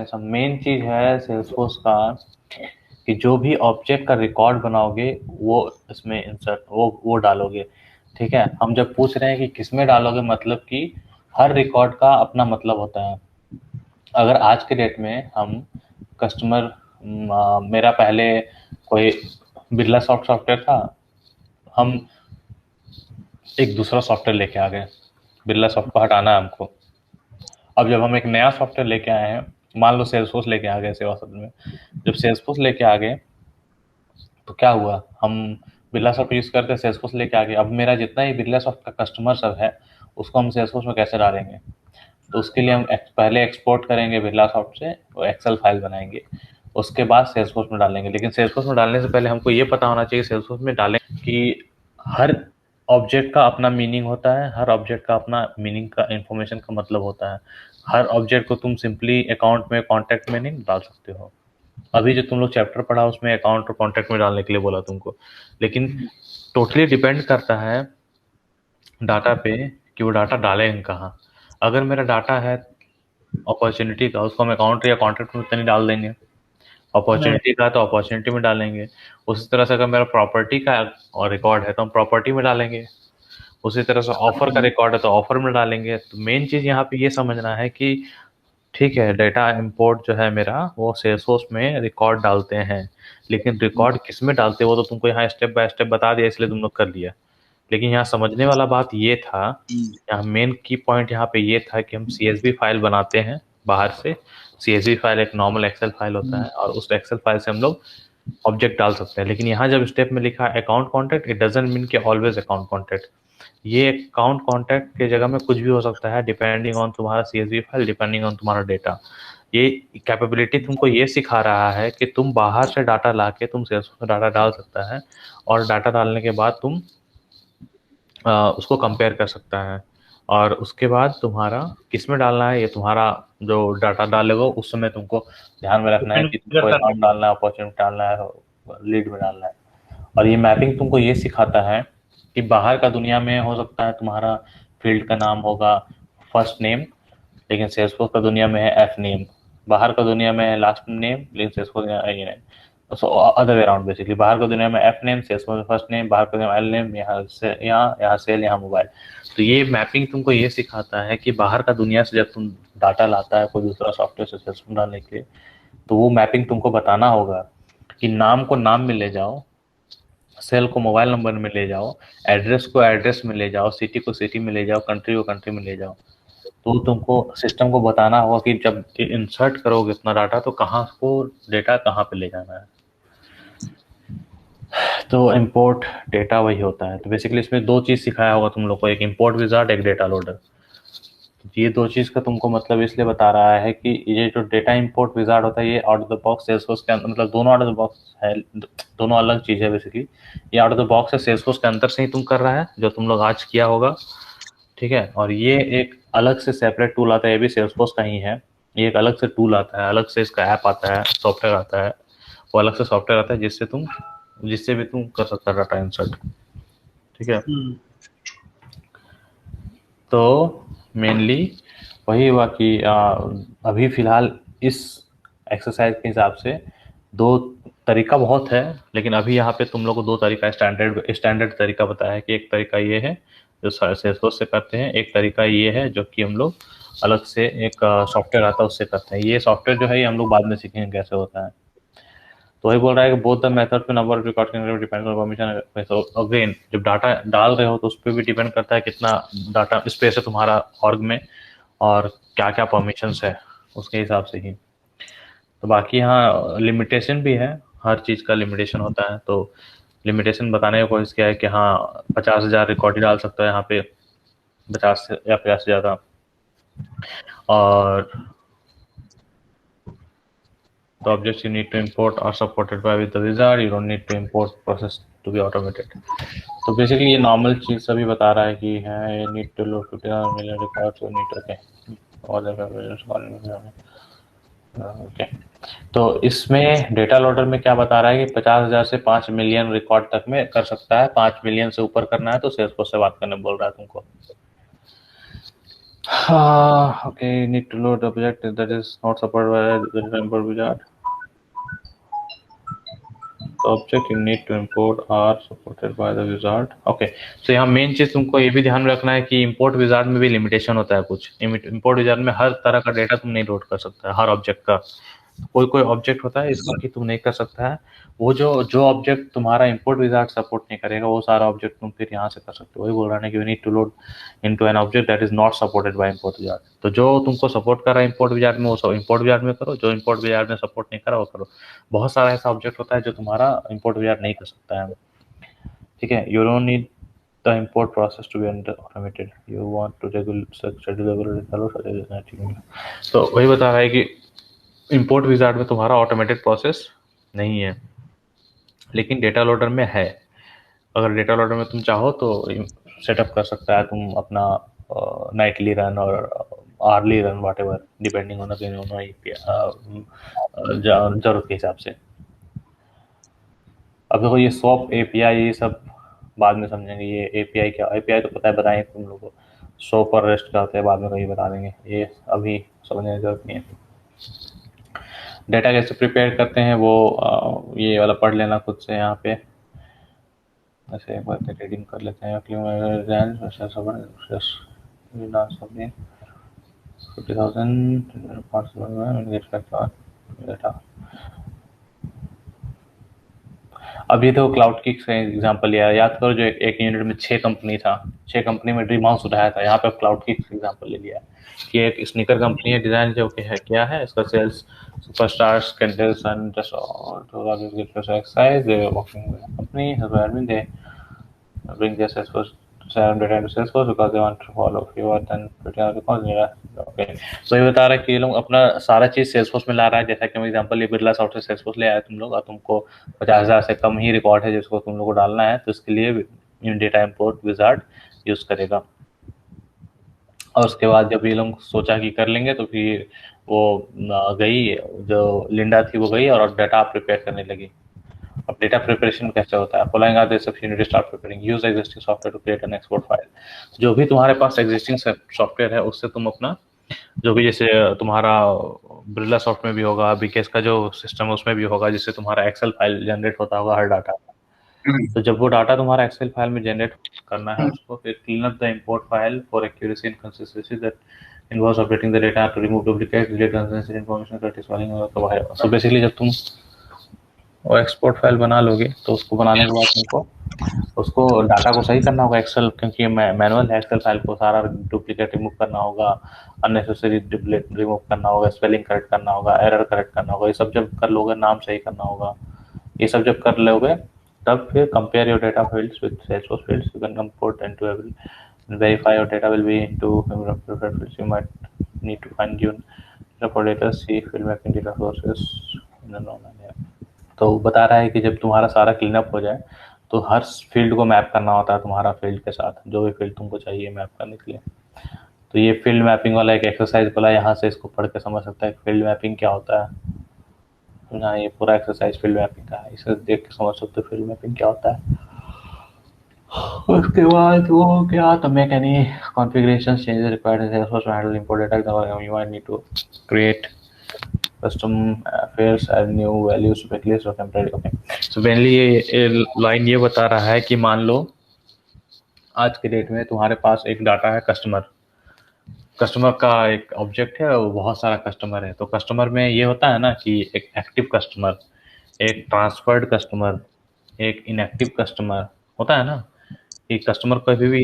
ऐसा मेन चीज है सेल्सफोर्स का कि जो भी ऑब्जेक्ट का रिकॉर्ड बनाओगे वो इसमें इंसर्ट वो डालोगे। ठीक है, हम जब पूछ रहे हैं कि किसमें डालोगे, मतलब कि हर रिकॉर्ड का अपना मतलब होता है। अगर आज के डेट में हम कस्टमर, मेरा पहले कोई बिरला सॉफ्टवेयर था, हम एक दूसरा सॉफ्टवेयर लेके आ गए, बिरला सॉफ्ट को हटाना है हमको। अब जब हम एक नया सॉफ्टवेयर लेके आए हैं, मान लो सेल्सफोर्स लेके आ गए सेवा सदन में, जब सेल्सफोर्स लेके आ गए तो क्या हुआ, हम बिरला सॉफ्ट यूज करते सेल्सफोर्स लेके आ गए। अब मेरा जितना ही बिरला सॉफ्ट का कस्टमर सब है उसको हम सेल्सफोर्स में कैसे डालेंगे? तो उसके लिए हम पहले एक्सपोर्ट करेंगे बिरला सॉफ्ट से, वो एक्सेल फाइल बनाएंगे, उसके बाद सेल्सफोर्स में डालेंगे। लेकिन सेल्सफोर्स में डालने से पहले हमको ये पता होना चाहिए सेल्सफोर्स में डालें कि हर ऑब्जेक्ट का अपना मीनिंग होता है, हर ऑब्जेक्ट का अपना मीनिंग का इंफॉर्मेशन का मतलब होता है। हर ऑब्जेक्ट को तुम सिंपली अकाउंट में कॉन्टैक्ट में नहीं डाल सकते हो। अभी जो तुम लोग चैप्टर पढ़ा उसमें अकाउंट और कॉन्टैक्ट में डालने के लिए बोला तुमको, लेकिन टोटली डिपेंड करता है डाटा पे कि वो डाटा डालेंगे कहाँ। अगर मेरा डाटा है अपॉर्चुनिटी का, उसको हम अकाउंट या कॉन्टैक्ट में तो नहीं डाल देंगे। अपॉर्चुनिटी का तो अपॉर्चुनिटी में डालेंगे। उसी तरह से अगर मेरा प्रॉपर्टी का और रिकॉर्ड है तो हम प्रॉपर्टी में डालेंगे। उसी तरह से ऑफर का रिकॉर्ड है तो ऑफर में डालेंगे। तो मेन चीज यहाँ पे ये समझना है कि ठीक है, डेटा इंपोर्ट जो है मेरा वो सेल्सफोर्स में रिकॉर्ड डालते हैं, लेकिन रिकॉर्ड किस में डालते हैं वो तो तुमको यहाँ स्टेप बाय स्टेप बता दिया, इसलिए तुम लोग कर लिया। लेकिन यहाँ समझने वाला बात ये था, यहाँ मेन की पॉइंट यहाँ पे ये था कि हम CSV फाइल बनाते हैं बाहर से। CSV फाइल एक नॉर्मल एक्सेल फाइल होता है और उस एक्सेल फाइल से हम लोग ऑब्जेक्ट डाल सकते हैं। लेकिन यहाँ जब स्टेप में लिखा account contact, it doesn't mean कि ऑलवेज अकाउंट कॉन्टैक्ट। ये अकाउंट कॉन्टैक्ट के जगह में कुछ भी हो सकता है, डिपेंडिंग ऑन तुम्हारा CSV फाइल, डिपेंडिंग ऑन तुम्हारा डेटा। ये कैपेबिलिटी तुमको ये सिखा रहा है कि तुम बाहर से डाटा ला के तुम सेल्सफोर्स में डाटा डाल सकता है, और डाटा डालने के बाद तुम उसको कंपेयर कर सकता है। और उसके बाद तुम्हारा किस में डालना है, ये तुम्हारा जो डाटा डालेगा उस समय तुमको ध्यान में रखना है कि तुमको अकाउंट डालना है, अपॉर्चुनिटी डालना है, लीड में डालना है। और ये मैपिंग तुमको ये सिखाता है कि बाहर का दुनिया में हो सकता है तुम्हारा फील्ड का नाम होगा फर्स्ट नेम, लेकिन सेल्सफोर्स का दुनिया में है एफ नेम। बाहर का दुनिया में है लास्ट नेम, लेकिन सेल्सफोर्स ये name. So other way around basically, बाहर का दुनिया में एफ नेम, सेल्सफोर्स में फर्स्ट नेम, बाहर का दुनिया में एल नेम, यहाँ से यहाँ सेल, यहाँ मोबाइल। तो ये मैपिंग तुमको ये सिखाता है कि बाहर का दुनिया से जब तुम डाटा लाता है कोई दूसरा सॉफ्टवेयर से सेल्सफोर्स डालने के लिए, तो वो मैपिंग तुमको बताना होगा कि नाम को नाम में ले जाओ, सेल को मोबाइल नंबर में ले जाओ, एड्रेस को एड्रेस में ले जाओ, सिटी को सिटी में ले जाओ, कंट्री को कंट्री में ले जाओ। तो तुमको सिस्टम को बताना होगा कि जब इंसर्ट करोगे इतना डाटा तो कहाँ को डेटा कहाँ पे ले जाना है। तो इंपोर्ट डेटा वही होता है। तो बेसिकली इसमें दो चीज़ सिखाया होगा तुम लोग को, एक इंपोर्ट विजार्ड, एक डेटा लोडर। ये दो चीज़ का तुमको मतलब इसलिए बता रहा है कि ये जो डेटा इंपोर्ट विजार्ड होता है ये out of the box Salesforce के अंदर, मतलब दोनों आउट ऑफ द बॉक्स है, दोनों अलग चीज़ है बेसिकली। ये आउट ऑफ द बॉक्स है, सेल्सफोर्स के अंदर से ही तुम कर रहा है जो तुम लोग आज किया होगा। ठीक है, और ये एक अलग से सेपरेट टूल आता है, ये भी सेल्सफोर्स का ही है। ये एक अलग से टूल आता है, अलग से इसका ऐप आता है, सॉफ्टवेयर आता है, वो अलग से सॉफ्टवेयर आता है जिससे भी तुम कर सकता है डाटा इंसर्ट। ठीक है, तो मेनली वही हुआ कि अभी फिलहाल इस एक्सरसाइज के हिसाब से दो तरीका बहुत है, लेकिन अभी यहाँ पे तुम लोग को दो तरीका स्टैंडर्ड तरीका बताया है कि एक तरीका ये है जो सेल्सफोर्स से करते हैं, एक तरीका ये है जो कि हम लोग अलग से एक सॉफ्टवेयर आता है उससे करते हैं। ये सॉफ्टवेयर जो है ये हम लोग बाद में सीखेंगे कैसे होता है। तो वही बोल रहा है कि बोथ द मेथड पे number of record can depend on permission. तो अगेन जब डाटा डाल रहे हो तो उस पर भी डिपेंड करता है कितना डाटा स्पेस है तुम्हारा ऑर्ग में और क्या क्या परमिशंस है उसके हिसाब से ही। तो बाकी यहाँ लिमिटेशन भी है, हर चीज़ का लिमिटेशन होता है। तो लिमिटेशन बताने की कोशिश किया है कि हाँ 50,000 रिकॉर्ड ही डाल सकता है यहाँ पे, 50 या 50 से ज़्यादा। और the objects you need to import are supported by with the wizard, you don't need to import process to be automated। तो बेसिकली ये नॉर्मल चीज़ सभी बता रहा है कि है need to load 50 million records need okay और ओके। तो इसमें डेटा लोडर में क्या बता रहा है कि 50,000 से 5 मिलियन रिकॉर्ड तक में कर सकता है, 5 मिलियन से ऊपर करना है तो सेल्सफोर्स से बात करने बोल रहा है तुमको। Okay, you need to load the object that is not supported by the import wizard. The object you need to import are supported by the wizard. Okay, so यहाँ मेन चीज तुमको ये भी ध्यान में रखना है कि import wizard में भी लिमिटेशन होता है कुछ। import wizard में हर तरह का डेटा तुम नहीं लोड कर सकता है, हर ऑब्जेक्ट का। कोई कोई ऑब्जेक्ट होता है इसका कि तुम नहीं कर सकता है, वो जो जो ऑब्जेक्ट तुम्हारा इंपोर्ट विजार्ड सपोर्ट नहीं करेगा वो सारा ऑब्जेक्ट तुम फिर यहाँ से कर सकते हो। वही बोल रहा है कि you need to load into an object that is not supported by import wizard. तो जो तुमको सपोर्ट कर रहा है इंपोर्ट विजार्ड में वो सब इंपोर्ट विजार्ड में करो, जो इंपोर्ट विजार्ड में सपोर्ट नहीं कर रहा वो करो। बहुत सारा ऐसा ऑब्जेक्ट होता है जो तुम्हारा इंपोर्ट विजार्ड नहीं कर सकता है, ठीक है। You don't need the import process to be automated. You want to regular तो वही बता रहा है कि इंपोर्ट विजार्ड में तुम्हारा ऑटोमेटेड प्रोसेस नहीं है, लेकिन डेटा लोडर में है। अगर डेटा लोडर में तुम चाहो तो सेटअप कर सकता है तुम अपना नाइटली रन और early run whatever depending on जरूरत के हिसाब से। अब देखो ये स्वैप एपीआई ये सब बाद में समझेंगे। ये एपीआई क्या, एपीआई तो पता है बताएंगे तुम लोगों को। स्वैप और रेस्ट क्या होता है बाद में कहीं बता देंगे, ये अभी समझने की जरूरत नहीं है। डेटा कैसे प्रिपेयर करते हैं वो ये वाला पढ़ लेना खुद से यहाँ पे। ऐसे एक बार रीडिंग कर लेते हैं। अब ये तो क्लाउड किक से एग्जांपल लिया, याद करो जो एक यूनिट में 6 कंपनी था, 6 कंपनी में ड्रीम हाउस उठाया था। यहाँ पे क्लाउड किक से एग्जांपल ले लिया कि एक स्नीकर कंपनी है, डिजाइन जो कि है क्या है इसका sales superstars candles and just exercise working company they bring their Salesforce data into Salesforce because they want to follow fewer than 50 because okay। तो ये बता रहा है कि ये लोग अपना सारा चीज Salesforce में ला रहा है। जैसा कि हम एग्जांपल ये बिरला सॉफ्टवेयर Salesforce ले आया तुम लोग, और तुमको 50,000 से कम ही रिकॉर्ड है जिसको तुम लोग को डालना है, तो इसके लिए डेटा इंपोर्ट विजार्ड यूज करेगा। और उसके बाद जब ये लोग सोचा कि कर लेंगे तो फिर वो गई, जो लिंडा थी वो गई और डाटा प्रिपेयर करने लगी। अब डेटा प्रिपरेशन कैसे होता है, following are the steps you need to start preparing. Use existing software to create an export file. जो भी तुम्हारे पास एग्जिस्टिंग सॉफ्टवेयर है उससे तुम अपना जो भी, जैसे तुम्हारा बिरला सॉफ्ट में भी होगा, बीकेएस का जो सिस्टम है उसमें भी होगा, जिससे तुम्हारा एक्सेल फाइल जनरेट होता होगा हर डाटा। तो जब वो डाटा तुम्हारा एक्सेल फाइल में जनरेट करना है उसको फिर clean up the import file for accuracy and consistency that involves updating the data to remove duplicates, delete unnecessary information, satisfying और so basically जब तुम वो एक्सपोर्ट फाइल बना लोगे तो उसको बनाने के बाद तुमको उसको डाटा को सही करना होगा एक्सेल, क्योंकि मैनुअल है एक्सेल फाइल को सारा डुप्लीकेट रिमूव करना होगा, अननेसेसरी रिमूव करना होगा, स्पेलिंग करेक्ट करना होगा, एरर करेक्ट करना होगा। ये सब जब कर लोगे, नाम सही करना होगा, ये सब जब कर लोगे तब फिर compare your data fields with Salesforce fields you can import into every verify your data will be into preferred fields you might need to find you for data see field mapping data sources in an online app। तो बता रहा है कि जब तुम्हारा सारा clean up हो जाए तो हर फील्ड को मैप करना होता है तुम्हारा फील्ड के साथ, जो भी फील्ड तुमको चाहिए मैप करने के लिए। तो ये फील्ड मैपिंग वाला एक एक्सरसाइज बोला, यहाँ से इसको पढ़ के समझ सकता है फील्ड मैपिंग क्या होता है ना। ये पूरा एक्सरसाइज फील्ड मैपिंग का है, इसे देख के समझ सकते हो फील्ड मैपिंग क्या होता है। उसके बाद वो क्या, तो make any configuration changes required in Salesforce to handle import data, you might need to create custom fields, add new values, checklist or temporary। okay so mainly ये लाइन ये बता रहा है कि मान लो आज के डेट में तुम्हारे पास एक डाटा है कस्टमर का एक ऑब्जेक्ट है, वो बहुत सारा कस्टमर है। तो कस्टमर में ये होता है ना कि एक एक्टिव कस्टमर, एक ट्रांसफर्ड कस्टमर, एक इनएक्टिव कस्टमर होता है ना। एक कस्टमर कभी भी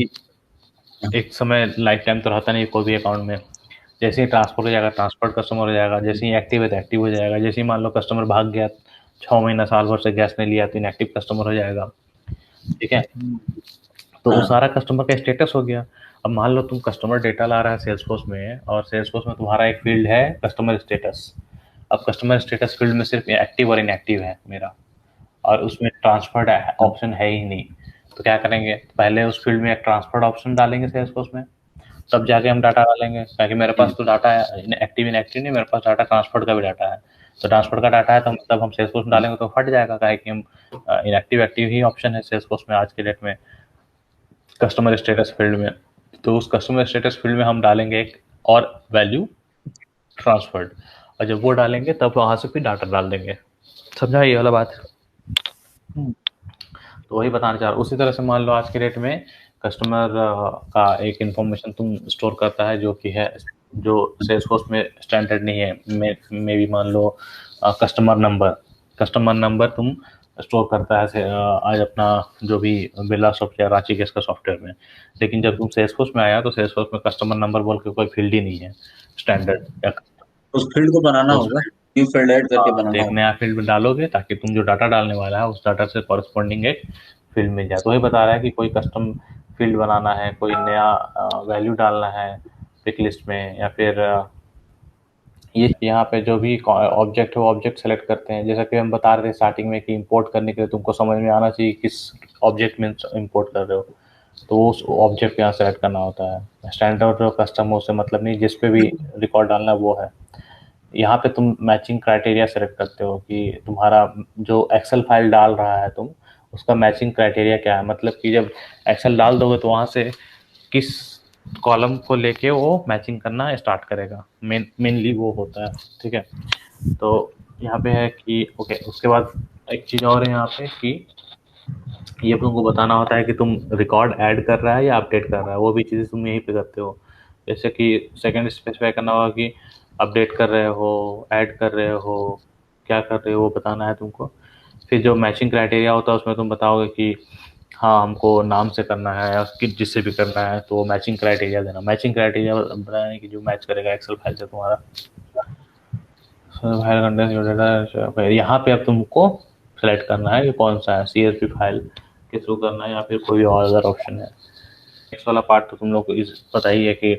एक समय लाइफ टाइम तो रहता नहीं कोई भी अकाउंट में। जैसे ही ट्रांसफर हो जाएगा ट्रांसफर्ड कस्टमर हो जाएगा, जैसे ही एक्टिव है तो एक्टिव हो जाएगा। जैसे ही मान लो कस्टमर भाग गया 6 महीना साल भर से गैस नहीं लिया तो इनएक्टिव कस्टमर हो जाएगा, ठीक है। तो वो सारा कस्टमर का स्टेटस हो गया। अब मान लो तुम कस्टमर डेटा ला रहा है सेल्सफोर्स में, और सेल्सफोर्स में तुम्हारा एक फील्ड है कस्टमर स्टेटस। अब कस्टमर स्टेटस फील्ड में सिर्फ एक्टिव और इनएक्टिव है मेरा, और उसमें ट्रांसफर्ड ऑप्शन है ही नहीं। तो क्या करेंगे, पहले उस फील्ड में एक ट्रांसफर्ड ऑप्शन डालेंगे सेल्सफोर्स में, तब जाके हम डाटा डालेंगे। ताकि मेरे पास तो डाटा है एक्टिव इनएक्टिव नहीं, मेरे पास डाटा ट्रांसफर्ड का भी डाटा है। तो ट्रांसफर का डाटा है तो तब हम सेल्सफोर्स में डालेंगे तो फट जाएगा, काहे कि हम इनएक्टिव एक्टिव ही ऑप्शन है सेल्सफोर्स में आज के डेट में कस्टमर स्टेटस फील्ड में। तो उस कस्टमर स्टेटस फील्ड में हम डालेंगे एक और वैल्यू ट्रांसफर्ड, और जब वो डालेंगे तब वहां से फिर डाटा डाल देंगे। समझा ये वाला बात? तो वही बताना चाह रहा हूँ। उसी तरह से मान लो आज के डेट में कस्टमर का एक इंफॉर्मेशन तुम स्टोर करता है जो कि है, जो सेल्सफोर्स में स्टैंडर्ड नहीं है, मे भी मान लो कस्टमर नंबर तुम स्टोर करता है आज अपना जो भी बिरला सॉफ्टवेयर रांची गैस का सॉफ्टवेयर में, लेकिन जब तुम सेल्सफोर्स में आया तो सेल्सफोर्स में कस्टमर नंबर बोल के कोई फील्ड ही नहीं है स्टैंडर्ड या उस फील्ड को बनाना तो होगा, न्यू फील्ड ऐड करके हाँ, तो बनाना एक होगा। नया फील्ड में डालोगे ताकि तुम जो डाटा डालने वाला है उस डाटा से कॉरस्पॉन्डिंग एक फील्ड मिल जाए। तो वही बता रहा है कि कोई कस्टम फील्ड बनाना है, कोई नया वैल्यू डालना है पिक लिस्ट में, या फिर ये यहाँ पे जो भी ऑब्जेक्ट है वो ऑब्जेक्ट सेलेक्ट करते हैं। जैसा कि हम बता रहे थे स्टार्टिंग में कि इंपोर्ट करने के लिए तुमको समझ में आना चाहिए किस ऑब्जेक्ट में इंपोर्ट कर रहे हो, तो उस ऑब्जेक्ट यहाँ सेलेक्ट करना होता है। स्टैंडर्ड और कस्टम हो से मतलब नहीं, जिस पे भी रिकॉर्ड डालना वो है। यहाँ पे तुम मैचिंग क्राइटेरिया सेलेक्ट करते हो कि तुम्हारा जो एक्सेल फाइल डाल रहा है तुम, उसका मैचिंग क्राइटेरिया क्या है, मतलब कि जब एक्सेल डाल दोगे तो वहाँ से किस कॉलम को लेके वो मैचिंग करना स्टार्ट करेगा, मेनली वो होता है। ठीक है, तो यहाँ पे है कि ओके, उसके बाद एक चीज़ और है यहाँ पे कि ये तुमको बताना होता है कि तुम रिकॉर्ड ऐड कर रहा है या अपडेट कर रहा है, वो भी चीज़ें तुम यहीं पे करते हो। जैसे कि सेकंड स्पेसिफाई करना होगा कि अपडेट कर रहे हो, ऐड कर रहे हो, क्या कर रहे हो वो बताना है तुमको। फिर जो मैचिंग क्राइटेरिया होता है उसमें तुम बताओगे कि हाँ हमको नाम से करना है या जिससे भी करना है, तो मैचिंग क्राइटेरिया देना। मैचिंग क्राइटेरिया बताना है कि जो मैच करेगा एक्सेल फाइल से तुम्हारा फाइल कंटेंट जो डाटा। यहाँ पे अब तुमको सेलेक्ट करना है कि कौन सा है, CSV फाइल के थ्रू करना है या फिर कोई और अदर ऑप्शन है। नेक्स्ट वाला पार्ट तो तुम लोग को इस पता ही है कि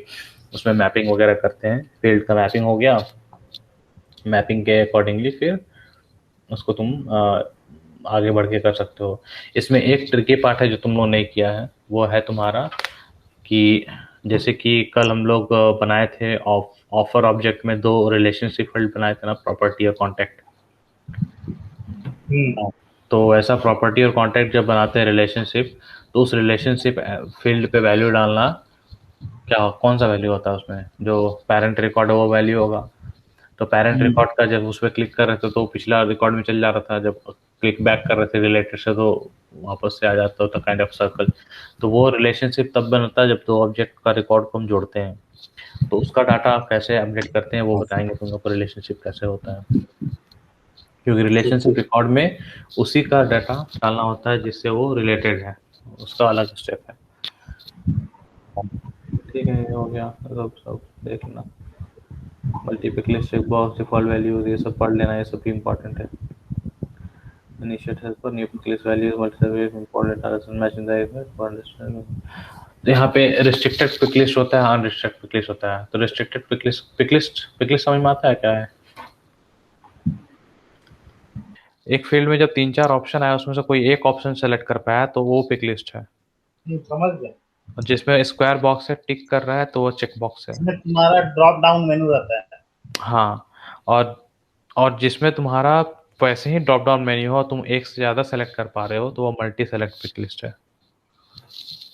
उसमें मैपिंग वगैरह करते हैं। फील्ड का मैपिंग हो गया, मैपिंग के अकॉर्डिंगली फिर उसको तुम आगे बढ़ के कर सकते हो। इसमें एक ट्रिकी पार्ट है जो तुम लोग नहीं किया है, वो है तुम्हारा कि जैसे कि कल हम लोग बनाए थे ऑफर ऑब्जेक्ट में दो रिलेशनशिप फील्ड बनाए थे ना, प्रॉपर्टी और कॉन्टैक्ट। तो ऐसा प्रॉपर्टी और कॉन्टैक्ट जब बनाते हैं रिलेशनशिप, तो उस रिलेशनशिप फील्ड पे वैल्यू डालना, क्या कौन सा वैल्यू होता है उसमें, जो पेरेंट रिकॉर्ड है वो वैल्यू होगा। तो पेरेंट रिकॉर्ड का जब उस पर क्लिक कर रहे थे तो पिछला रिकॉर्ड में चल जा रहा था, जब क्लिक बैक कर रहे थे रिलेटेड से तो वापस से आ जाता था काइंड ऑफ सर्कल। तो वो रिलेशनशिप तब बनता है जब दो ऑब्जेक्ट का रिकॉर्ड को हम जोड़ते हैं। तो उसका डाटा आप कैसे अपडेट करते हैं वो बताएंगे तुम लोग को, रिलेशनशिप कैसे होता है, क्योंकि रिलेशनशिप रिकॉर्ड में उसी का डाटा डालना होता है जिससे वो रिलेटेड है, उसका अलग स्टेप है। ठीक है, ये हो गया, सब सब देख लेना। Multiple list check box default values ये सब पढ़ लेना, ये सब भी इम्पोर्टेंट है। Initiate help for new pick list values multiple important direction matching the. तो यहाँ पे रिस्ट्रिक्टेड पिक लिस्ट होता है, अनरिस्ट्रिक्टेड पिक लिस्ट होता है। तो रिस्ट्रिक्टेड पिक लिस्ट समझ में आता है क्या है? एक फील्ड में जब 3-4 ऑप्शन आया उसमें से कोई एक ऑप्शन सेलेक्ट कर पाया तो वो पिक लिस्ट है। समझ गया। और जिसमें स्क्वायर बॉक्स है टिक कर रहा है तो वो चेक बॉक्स है। इसमें तुम्हारा ड्रॉप डाउन मेनू रहता है। हाँ, और और जिसमें तुम्हारा वैसे ही ड्रॉप डाउन मेन्यू हो, तुम एक से ज़्यादा सेलेक्ट कर पा रहे हो तो वो मल्टी सेलेक्ट पिक लिस्ट है।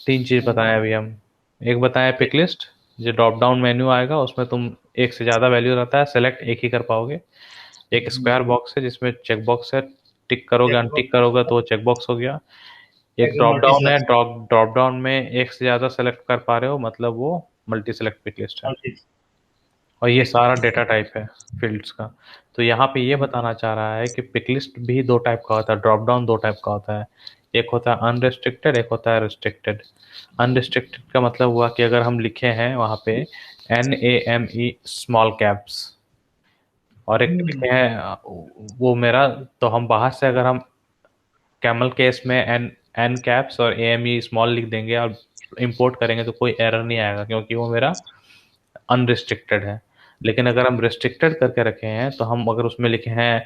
3 चीज़ बताएं अभी हम। एक बताएं पिक लिस्ट, जो ड्रॉप डाउन मेन्यू आएगा उसमें तुम एक से ज़्यादा वैल्यू रहता है, सेलेक्ट एक ही कर पाओगे। एक स्क्वायर बॉक्स है जिसमें चेक बॉक्स है, टिक करोगे अनटिक करोगे तो वो चेक बॉक्स हो गया। एक ड्रॉप मल्टी डाउन है, सिलेक्शन। ड्रॉप डाउन में एक से ज़्यादा सेलेक्ट कर पा रहे हो मतलब वो मल्टी सेलेक्ट पिक लिस्ट है। और ये सारा डेटा टाइप है फील्ड्स का। तो यहाँ पे ये बताना चाह रहा है कि पिक लिस्ट भी दो टाइप का होता है, ड्रॉप डाउन दो टाइप का होता है। एक होता है अनरिस्ट्रिक्टेड, एक होता है रिस्ट्रिक्टेड। अनरिस्ट्रिक्टेड का मतलब हुआ कि अगर हम लिखे हैं वहाँ पे NAME स्मॉल कैप्स, और एक लिखे हैं वो मेरा, तो हम बाहर से अगर हम कैमल केस में एन कैप्स और AME स्मॉल लिख देंगे और इंपोर्ट करेंगे तो कोई एरर नहीं आएगा क्योंकि वो मेरा अनरिस्ट्रिक्टेड है। लेकिन अगर हम रिस्ट्रिक्टेड करके रखे हैं तो हम अगर उसमें लिखे हैं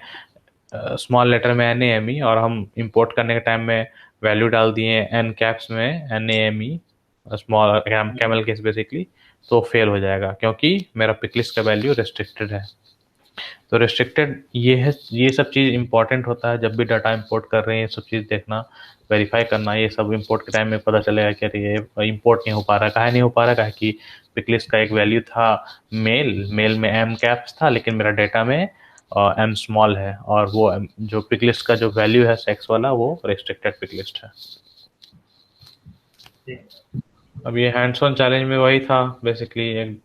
स्मॉल लेटर में NAME और हम इंपोर्ट करने के टाइम में वैल्यू डाल दिए एन कैप्स में NAME small camel case basically, तो फेल हो जाएगा क्योंकि मेरा पिकलिस्ट का वैल्यू रिस्ट्रिक्टेड है। तो रिस्ट्रिक्टेड ये है, ये सब चीज़ इंपॉर्टेंट होता है जब भी डाटा इंपोर्ट कर रहे हैं, ये सब चीज़ देखना, वेरीफाई करना। ये सब इंपोर्ट के टाइम में पता चलेगा कि अरे ये इंपोर्ट नहीं हो पा रहा है। काहे नहीं हो पा रहा है? काहे कि पिकलिस्ट का एक वैल्यू था मेल में एम कैप्स था, लेकिन मेरा डेटा में एम स्मॉल है, और वो जो पिकलिस्ट का जो वैल्यू है सेक्स वाला, वो रिस्ट्रिक्टेड पिकलिस्ट है। अब ये हैंड्स ऑन चैलेंज में वही था बेसिकली, एक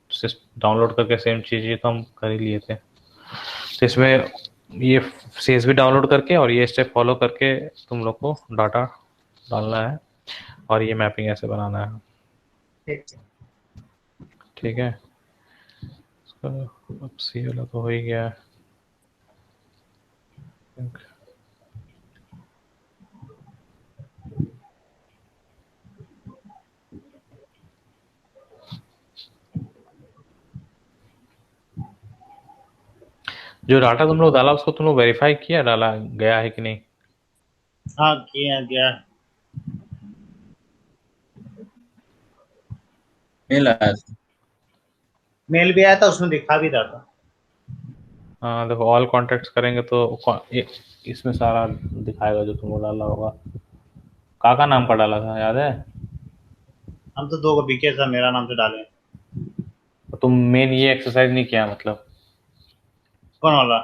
डाउनलोड करके सेम चीज़ ये तो हम कर ही लिए थे। तो इसमें ये CSV डाउनलोड करके और ये स्टेप फॉलो करके तुम लोग को डाटा डालना है और ये मैपिंग ऐसे बनाना है। ठीक है, अब सी वाला तो हो ही गया है। जो डाटा तुम लोग डाला उसको तुम लोग वेरीफाई किया डाला गया है कि नहीं? हाँ किया गया। मेल आया था, मेल भी आया था, उसमें दिखा भी रहा था। हाँ देखो, ऑल कॉन्टेक्ट्स करेंगे तो इसमें सारा दिखाएगा जो तुम लोग डाला होगा। काका नाम का डाला था, याद है? हम तो 2 को बीके था, मेरा नाम से डाले। तो तुम मेन ये एक्सरसाइज नहीं किया मतलब, कौन वाला?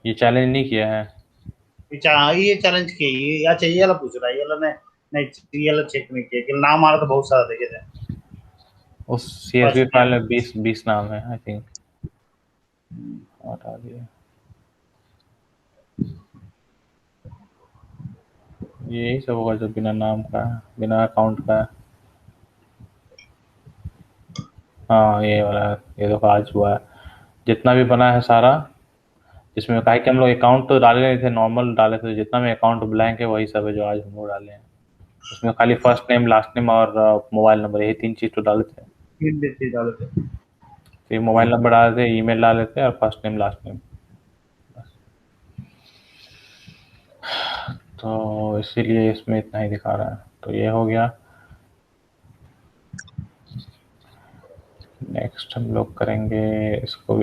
ये चैलेंज नहीं किया है? ये चैलेंज किया ये? अच्छा ये वाला पूछ रहा है, ये वाला नहीं। नहीं, ये वाला चेक नहीं किया कि नाम आ रहा तो बहुत सारा देखे थे। उस CSV फर्स्ट फाइल नेम। में 20 नाम है आई थिंक, हटा दिया। यही सब होगा जो बिना नाम का है, बिना अकाउंट का है। हाँ ये वाला है, ये देखो आज हुआ है जितना भी बना है सारा। इसमें कहा कि हम लोग अकाउंट तो डाले नहीं थे, नॉर्मल डाले थे, जितना में अकाउंट ब्लैंक है वही सब है जो आज हम लोग डाले हैं। उसमें खाली फर्स्ट नेम लास्ट नेम और मोबाइल नंबर, यही 3 चीज़ तो डाले थे। तीन देते डाले थे। फिर मोबाइल नंबर डाले थे, ईमेल डाले थे, और फर्स्ट नेम लास्ट नेम। तो इसीलिए इसमें इतना ही दिखा रहा है। तो ये हो गया। नेक्स्ट हम लोग करेंगे इसको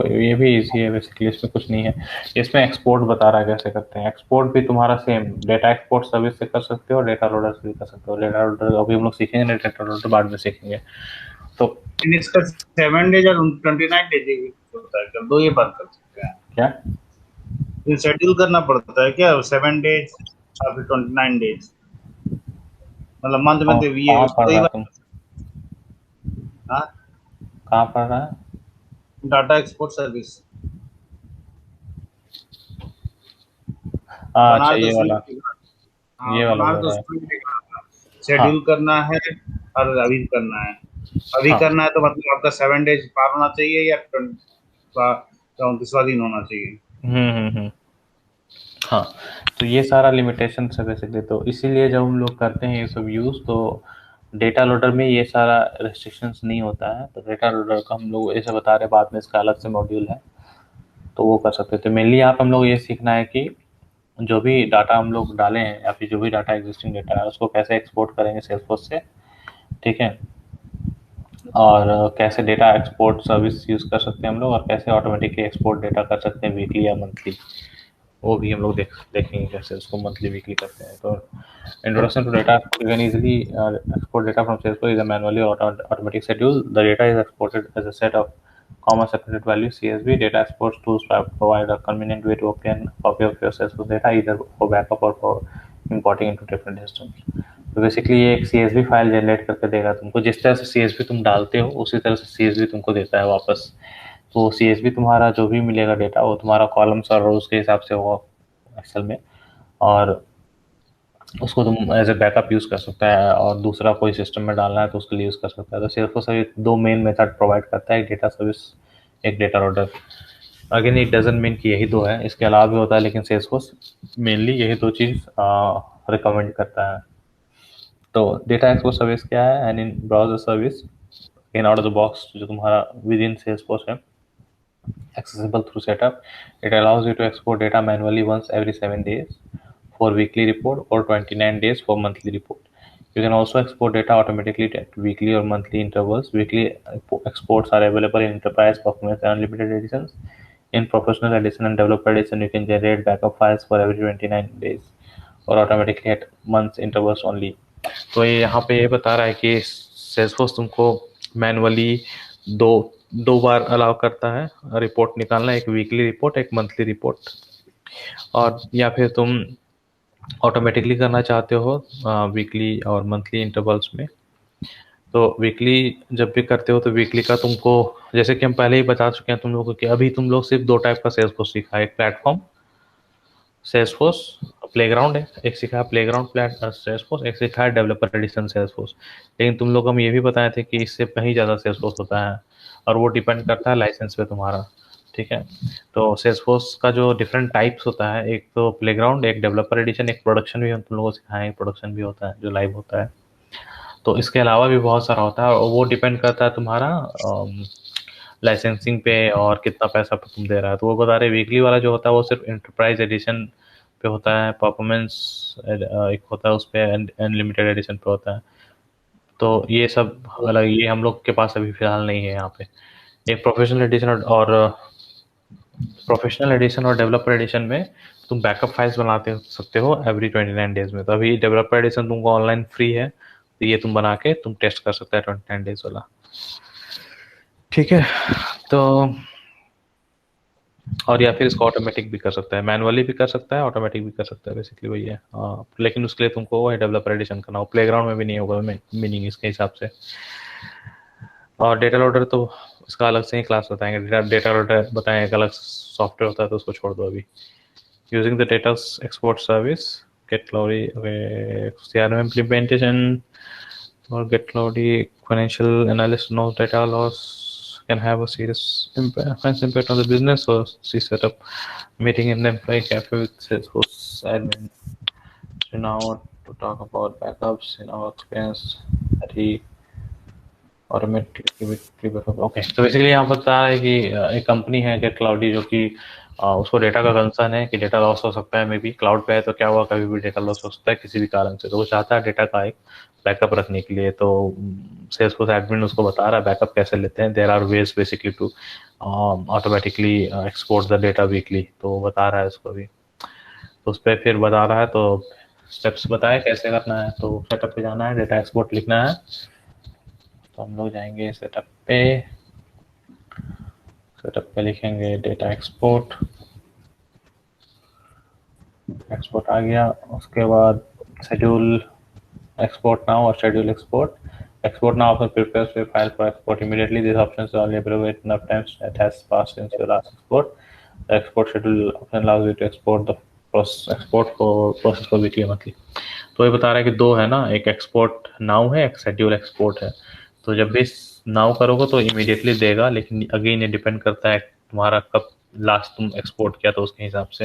ये भी इजी है बेसिकली, इसमें कुछ नहीं है। इसमें एक्सपोर्ट बता रहा है कैसे करते हैं। एक्सपोर्ट भी तुम्हारा सेम डेटा एक्सपोर्ट सर्विस से कर सकते हो, डेटा लोडर से भी कर सकते हो। डेटा लोडर अभी हम लोग सीखेंगे, डेटा लोडर बाद में सीखेंगे। तो इसका 7 डेज और 29 डेज होता है क्या? दो ये बात कर सकते हैं क्या ये शेड्यूल करना पड़ता है क्या? 7 डेज और फिर 29 डेज, मतलब मंथ में तो ये कहाँ पढ़ दो ही रहा है बार। तुम? हाँ, कहाँ पढ़ रहा है? डाटा एक्सपोर्ट सर्विस हाँ बना अच्छा, तो ये उसमें वाला, हाँ ये वाला बना बोल तो रहा है। उसमें भी लिखा था, हाँ शेड्यूल करना है और अभी करना है। अभी हाँ। करना है तो मतलब आपका 7 डेज पार होना चाहिए या 34वां दिन होना चाहिए। हम्म। हाँ, तो ये सारा लिमिटेशन है बेसिकली। तो इसीलिए जब हम लोग करते हैं ये सब यूज़, तो डेटा लोडर में ये सारा रेस्ट्रिक्शंस नहीं होता है। तो डेटा लोडर का हम लोग ऐसे बता रहे, बाद में इसका अलग से मॉड्यूल है तो वो कर सकते थे। मेनली आप हम लोग ये सीखना है कि जो भी डाटा हम लोग डाले हैं या फिर जो भी डाटा एग्जिस्टिंग डाटा है उसको कैसे एक्सपोर्ट करेंगे सेल्सफोर्स से, ठीक है। और कैसे डेटा एक्सपोर्ट सर्विस यूज़ कर सकते हैं हम लोग, और कैसे ऑटोमेटिकली एक्सपोर्ट डेटा कर सकते हैं वीकली या मंथली, वो भी हम लोग देखेंगे कैसे उसको मंथली वीकली करते हैं। तो introduction to data, you can easily export data from Salesforce is a manually or automatic schedule. The data is exported as a set of comma separated values CSV. Data export tools provide a convenient way to obtain a copy of your Salesforce data either for backup or for importing into different systems. तो basically ये एक CSV file generate करके देगा तुमको। जिस तरह से CSV तुम डालते हो उसी तरह से CSV तुमको देता है वापस। तो CSV तुम्हारा जो भी मिलेगा डेटा वो तुम्हारा कॉलम्स और रोज के हिसाब से होगा एक्सेल में, और उसको तुम एज ए बैकअप यूज़ कर सकता है, और दूसरा कोई सिस्टम में डालना है तो उसके लिए यूज़ कर सकता है। तो सेल्सफोर्स अभी 2 मेन मेथड प्रोवाइड करता है, एक डेटा सर्विस, एक data loader. Again it doesn't mean कि यही 2 है, इसके अलावा भी होता है, लेकिन सेल्सफोर्स मेनली यही 2 चीज़ रिकमेंड करता है। तो डेटा एक्सपोर्ट सर्विस क्या है? And in browser service in out of the box जो तुम्हारा विद इन सेल्सफोर्स है, accessible through setup. It allows you to export data manually once every 7 days for weekly report or 29 days for monthly report. You can also export data automatically at weekly or monthly intervals. Weekly exports are available in enterprise, performance, and unlimited editions. In professional edition and developer edition, you can generate backup files for every 29 days और automatically at months intervals only. तो ये यहाँ पे ये बता रहा है कि Salesforce तुमको मैनुअली दो दो बार अलाउ करता है रिपोर्ट निकालना, एक वीकली रिपोर्ट, एक मंथली रिपोर्ट, और या फिर तुम ऑटोमेटिकली करना चाहते हो वीकली और मंथली इंटरवल्स में। तो वीकली जब भी करते हो तो वीकली का तुमको, जैसे कि हम पहले ही बता चुके हैं तुम लोगों को कि अभी तुम लोग सिर्फ दो टाइप का सेल्सफोर्स सीखा है, एक प्लेटफॉर्म सेल्सफोर्स प्लेग्राउंड है, एक सीखा है प्लेग्राउंड सेल्सफोर्स, एक सीखा है डेवलपर एडिशन सेल्सफोर्स। लेकिन तुम लोग को हम ये भी बताए थे कि इससे कहीं ज़्यादा सेल्सफोर्स होता है और वो डिपेंड करता है लाइसेंस पे तुम्हारा, ठीक है। तो सेल्सफोर्स का जो डिफरेंट टाइप्स होता है, एक तो प्लेग्राउंड, एक डेवलपर एडिशन, एक प्रोडक्शन भी हम तुम लोगों को सिखाए, प्रोडक्शन भी होता है जो लाइव होता है। तो इसके अलावा भी बहुत सारा होता है और वो डिपेंड करता है तुम्हारा लाइसेंसिंग पे और कितना पैसा तुम दे रहा है। तो वो बता रहे वीकली वाला जो होता है वो सिर्फ एंटरप्राइज एडिशन पे होता है, परफॉर्मेंस एक होता है उस पे, अनलिमिटेड एडिशन पे होता है। तो ये सब अलग, ये हम लोग के पास अभी फिलहाल नहीं है यहाँ पे। एक प्रोफेशनल एडिशन और डेवलपर एडिशन में तुम बैकअप फाइल्स बनाते सकते हो एवरी 29 डेज में। तो अभी डेवलपर एडिशन तुमको ऑनलाइन फ्री है, तो ये तुम बना के तुम टेस्ट कर सकते हैं 29 डेज वाला, ठीक है। तो और या फिर इसको ऑटोमेटिक भी कर सकता है, मैनुअली भी कर सकता है, ऑटोमेटिक भी कर सकता है, बेसिकली वही है। लेकिन उसके लिए तुमको वो डेवलपर एडिशन करना हो, प्लेग्राउंड में भी नहीं होगा मीनिंग इसके हिसाब से। और डेटा लोडर तो इसका अलग से ही क्लास बताएंगे, डेटा लोडर बताएं एक अलग सॉफ्टवेयर होता है, तो उसको छोड़ दो अभी। Using the data export service, get cloudy, CRM implementation or get cloudy financial analyst knows data loss can have a serious impact on the business. So she set up meeting in the employee cafe with Salesforce admin now to talk about backups in our experience that he automatically backup. Okay, तो basically यहाँ बता रहा है कि एक company है gate cloudy जो कि उसको डेटा का कंसर्न है कि डेटा लॉस हो सकता है, मे बी क्लाउड पे है तो क्या हुआ, कभी भी डेटा लॉस हो सकता है किसी भी कारण से, तो वो चाहता है डेटा का एक बैकअप रखने के लिए। तो सेल्सफोर्स एडमिन उसको बता रहा है बैकअप कैसे लेते हैं, there are ways basically to automatically export the data weekly, तो वो बता रहा है उसको भी। तो उस पर फिर बता रहा है, तो स्टेप्स बताए कैसे करना है। तो सेटअप पे जाना है, डेटा एक्सपोर्ट लिखना है, तो हम लोग जाएंगे सेटअप पे लिखेंगे डेटा एक्सपोर्ट, एक्सपोर्ट आ गया। उसके बाद schedule export now or schedule export now often prepares a file for export immediately. These options are only available enough times that has passed since your last export. The export schedule often allows you to export the process for weekly monthly. तो ये बता रहा है कि दो है ना, एक एक्सपोर्ट नाउ है, एक शेड्यूल एक्सपोर्ट है। तो जब भी नाउ करोगे तो इमीडिएटली देगा, लेकिन अगेन ये डिपेंड करता है तुम्हारा कब लास्ट तुम एक्सपोर्ट किया, तो उसके हिसाब से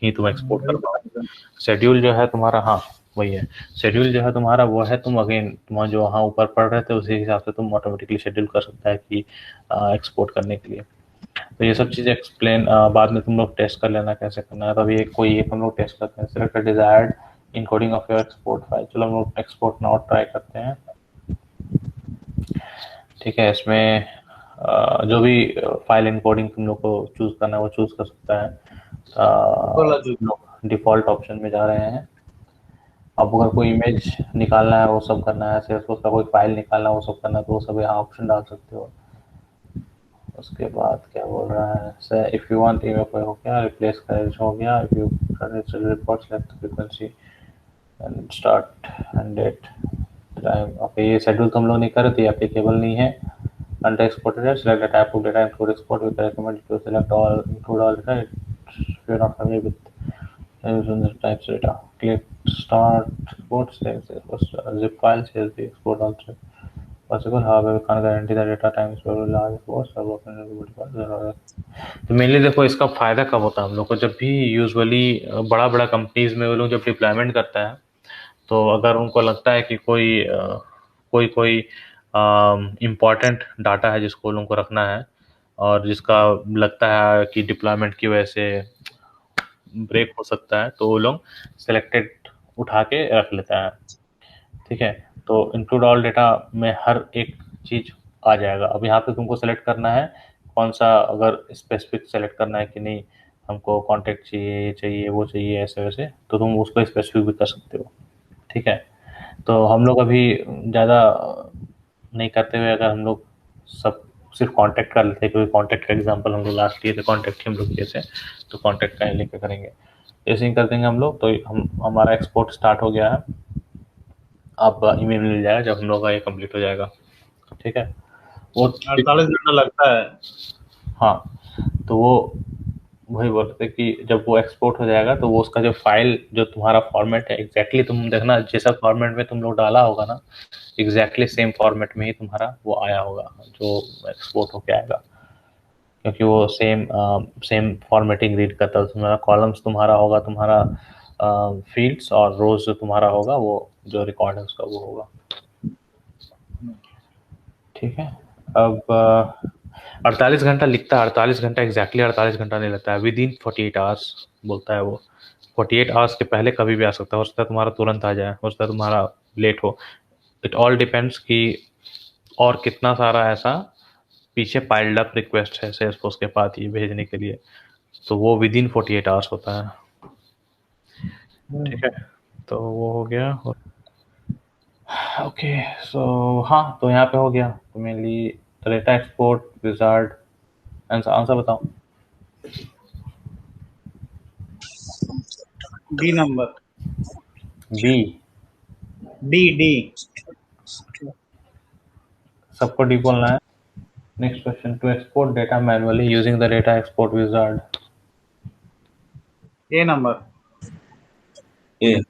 ही तुम एक्सपोर्ट कर पाओगे। शेड्यूल जो है तुम्हारा, हाँ वही है, शेड्यूल जो है तुम्हारा वो है, तुम अगेन तुम जो वहाँ ऊपर पढ़ रहे थे उसी हिसाब से तुम ऑटोमेटिकली शेड्यूल कर सकता है कि एक्सपोर्ट करने के लिए। तो ये सब चीज़ें एक्सप्लेन बाद में तुम लोग टेस्ट कर लेना कैसे करना है। तो अभी एक हम लोग टेस्ट करते हैं, select desired encoding of your export file. चलो हम लोग एक्सपोर्ट नाउ ट्राई करते हैं, ठीक है। इसमें जो भी फाइल इनकोडिंग तुम लोग को चूज करना है वो चूज कर सकता है। डिफॉल्ट ऑप्शन में जा रहे हैं। अब अगर कोई इमेज निकालना है वो सब करना है, सेल्सफोर्स का कोई फाइल निकालना है वो सब करना है, तो वो सब यहाँ ऑप्शन डाल सकते हो। उसके बाद क्या बोल रहा है, sir if you want email कोई हो गया, रिप्लेस करेज हो गया, if you report select frequency and start end date time. Okay, ये शेड्यूल तुम लोग नहीं कर रहे थे, एप्लीकेबल नहीं है। Under exported select the type of data include export, we recommend to select all include all data if you are not familiar with types data. Click start export, zip file, CSV export also possible. However, we can't guarantee the data time is very large for server. तो mainly देखो इसका फायदा कब होता है हम लोग को, जब भी यूजुअली बड़ा बड़ा कंपनीज में वो लोग जब डिप्लॉयमेंट करता है, तो अगर उनको लगता है कि कोई इम्पोर्टेंट डाटा है जिसको लोगों को रखना है और जिसका लगता है कि डिप्लॉयमेंट की वजह से ब्रेक हो सकता है, तो वो लोग सिलेक्टेड उठा के रख लेता है, ठीक है। तो इंक्लूड ऑल डेटा में हर एक चीज आ जाएगा। अब यहाँ पे तुमको सेलेक्ट करना है कौन सा अगर स्पेसिफिक सेलेक्ट करना है कि नहीं हमको कॉन्टैक्ट चाहिए, ये चाहिए, वो चाहिए, ऐसे वैसे, तो तुम उसको स्पेसिफिक भी कर सकते हो। ठीक है, तो हम लोग अभी ज़्यादा नहीं करते हुए अगर हम लोग सब सिर्फ कॉन्टैक्ट कर लेते हैं, क्योंकि कॉन्टैक्ट का एग्जांपल हम लोग लास्ट लिए थे, कॉन्टैक्ट ही हम लोग किए थे, तो कॉन्टैक्ट का ही लेकर करेंगे। ऐसे ही कर देंगे हम लोग, तो हम हमारा एक्सपोर्ट स्टार्ट हो गया है। अब ईमेल मिल जाएगा जब हम लोग का ये कंप्लीट हो जाएगा। ठीक है, वो 48 घंटा लगता है। हाँ, तो वो वही बोल रहे थे कि जब वो एक्सपोर्ट हो जाएगा तो वो उसका जो फाइल, जो तुम्हारा फॉर्मेट है एग्जैक्टली तुम देखना जैसा फॉर्मेट में तुम लोग डाला होगा ना, एग्जैक्टली सेम फॉर्मेट में ही तुम्हारा वो आया होगा जो एक्सपोर्ट होके आएगा, क्योंकि वो सेम फॉर्मेटिंग रीड करता है। तुम्हारा कॉलम्स तुम्हारा होगा, तुम्हारा फील्ड्स और रोज जो तुम्हारा होगा वो जो रिकॉर्ड है उसका वो होगा। ठीक है, अब 48 घंटा लिखता है, 48 घंटा एग्जैक्टली 48 घंटा नहीं लगता है, विद इन 48 आवर्स बोलता है वो। 48 आवर्स के पहले कभी भी आ सकता है, हो सकता है तुम्हारा तुरंत आ जाए, हो सकता है तुम्हारा लेट हो। इट ऑल डिपेंड्स कि और कितना सारा ऐसा पीछे पाइल्ड अप रिक्वेस्ट है सेल्सफोर्स के पास ये भेजने के लिए, तो वो विद इन 48 आवर्स होता है। ठीक है, तो वो हो गया। ओके, सो हाँ, तो यहाँ पे हो गया तो mainly data export wizard. Answer बताओ। D number. B. D D. सबको डी बोलना है। Next question, to export data manually using the data export wizard. A number. A.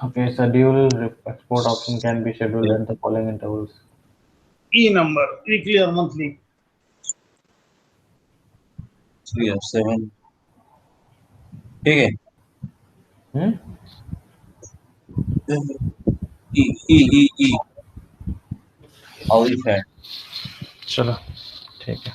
Okay, schedule export option can be scheduled at the following intervals. E number, weekly और monthly. 3 और 7। ठीक है। ई ई ई ई। और है। चलो ठीक है।